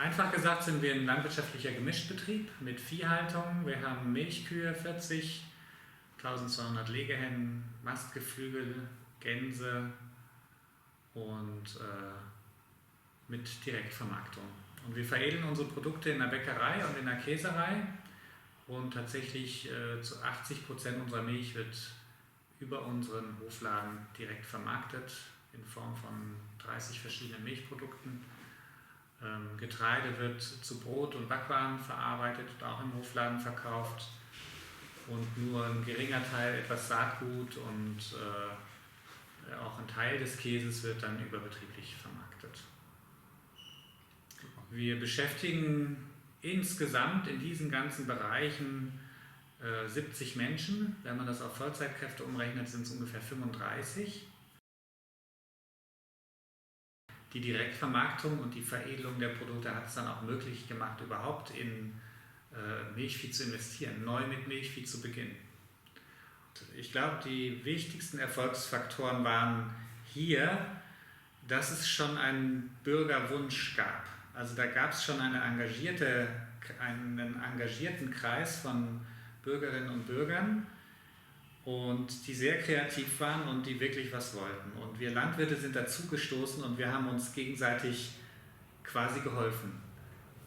Einfach gesagt sind wir ein landwirtschaftlicher Gemischtbetrieb mit Viehhaltung. Wir haben Milchkühe, 40, 1200 Legehennen, Mastgeflügel, Gänse und mit Direktvermarktung. Und wir veredeln unsere Produkte in der Bäckerei und in der Käserei und tatsächlich zu 80% unserer Milch wird über unseren Hofladen direkt vermarktet in Form von 30 verschiedenen Milchprodukten. Getreide wird zu Brot und Backwaren verarbeitet und auch im Hofladen verkauft und nur ein geringer Teil, etwas Saatgut und auch ein Teil des Käses wird dann überbetrieblich vermarktet. Wir beschäftigen insgesamt in diesen ganzen Bereichen 70 Menschen. Wenn man das auf Vollzeitkräfte umrechnet, sind es ungefähr 35. Die Direktvermarktung und die Veredelung der Produkte hat es dann auch möglich gemacht, überhaupt in Milchvieh zu investieren, neu mit Milchvieh zu beginnen. Ich glaube, die wichtigsten Erfolgsfaktoren waren hier, dass es schon einen Bürgerwunsch gab. Also da gab es schon einen engagierten Kreis von Bürgerinnen und Bürgern, und die sehr kreativ waren und die wirklich was wollten. Und wir Landwirte sind dazugestoßen und wir haben uns gegenseitig quasi geholfen.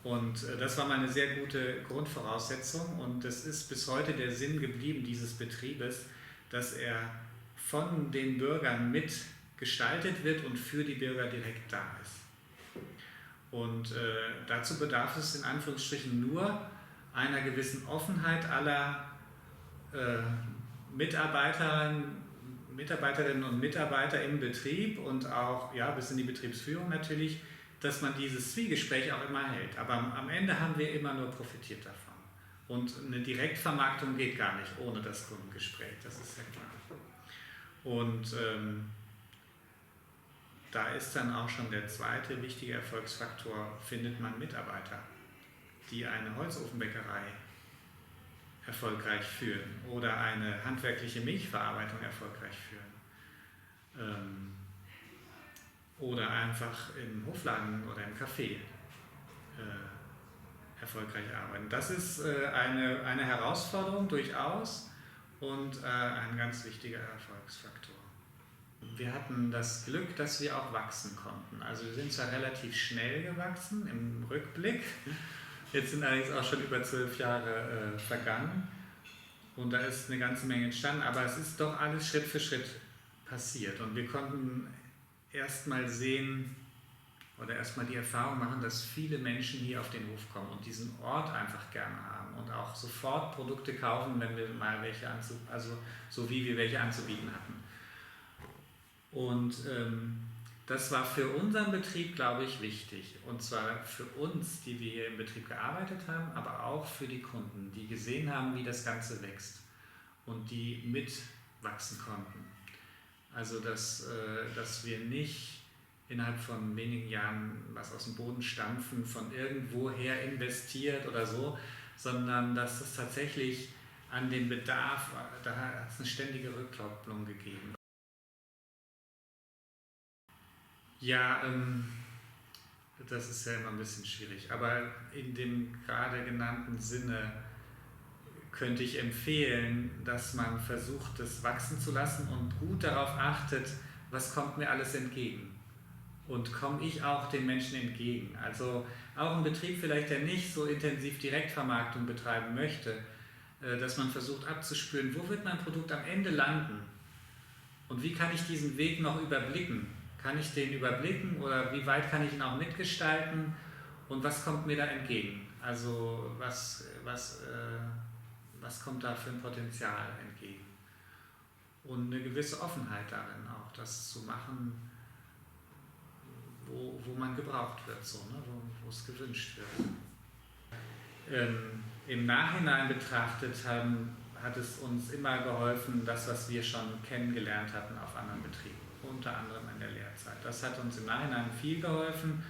Und das war mal eine sehr gute Grundvoraussetzung und es ist bis heute der Sinn geblieben dieses Betriebes, dass er von den Bürgern mitgestaltet wird und für die Bürger direkt da ist. Und dazu bedarf es in Anführungsstrichen nur einer gewissen Offenheit aller Mitarbeiterinnen und Mitarbeiter im Betrieb und auch bis in die Betriebsführung natürlich, dass man dieses Zwiegespräch auch immer hält. Aber am Ende haben wir immer nur profitiert davon. Und eine Direktvermarktung geht gar nicht ohne das Kundengespräch, das ist ja klar. Und da ist dann auch schon der zweite wichtige Erfolgsfaktor, findet man Mitarbeiter, die eine Holzofenbäckerei erfolgreich führen oder eine handwerkliche Milchverarbeitung erfolgreich führen oder einfach im Hofladen oder im Café erfolgreich arbeiten. Das ist eine Herausforderung durchaus und ein ganz wichtiger Erfolgsfaktor. Wir hatten das Glück, dass wir auch wachsen konnten. Also wir sind zwar relativ schnell gewachsen im Rückblick, jetzt sind allerdings auch schon über 12 Jahre vergangen und da ist eine ganze Menge entstanden, aber es ist doch alles Schritt für Schritt passiert und wir konnten erstmal sehen oder erstmal die Erfahrung machen, dass viele Menschen hier auf den Hof kommen und diesen Ort einfach gerne haben und auch sofort Produkte kaufen, wenn wir mal welche so wie wir welche anzubieten hatten. Und das war für unseren Betrieb, glaube ich, wichtig. Und zwar für uns, die wir hier im Betrieb gearbeitet haben, aber auch für die Kunden, die gesehen haben, wie das Ganze wächst und die mitwachsen konnten. Also, dass wir nicht innerhalb von wenigen Jahren was aus dem Boden stampfen, von irgendwoher investiert oder so, sondern dass es tatsächlich an den Bedarf, da hat es eine ständige Rückkopplung gegeben. Ja, das ist ja immer ein bisschen schwierig, aber in dem gerade genannten Sinne könnte ich empfehlen, dass man versucht, das wachsen zu lassen und gut darauf achtet, was kommt mir alles entgegen und komme ich auch den Menschen entgegen. Also auch ein Betrieb vielleicht, der nicht so intensiv Direktvermarktung betreiben möchte, dass man versucht abzuspüren, wo wird mein Produkt am Ende landen und wie kann ich diesen Weg noch überblicken. Kann ich den überblicken oder wie weit kann ich ihn auch mitgestalten und was kommt mir da entgegen? Also was kommt da für ein Potenzial entgegen? Und eine gewisse Offenheit darin auch, das zu machen, wo man gebraucht wird, so, ne? Wo es gewünscht wird. Im Nachhinein betrachtet hat es uns immer geholfen, das, was wir schon kennengelernt hatten auf anderen Betrieben. Unter anderem in der Lehrzeit. Das hat uns im Nachhinein viel geholfen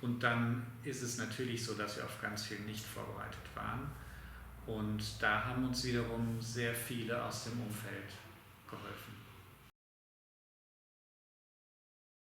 und dann ist es natürlich so, dass wir auf ganz viel nicht vorbereitet waren und da haben uns wiederum sehr viele aus dem Umfeld geholfen.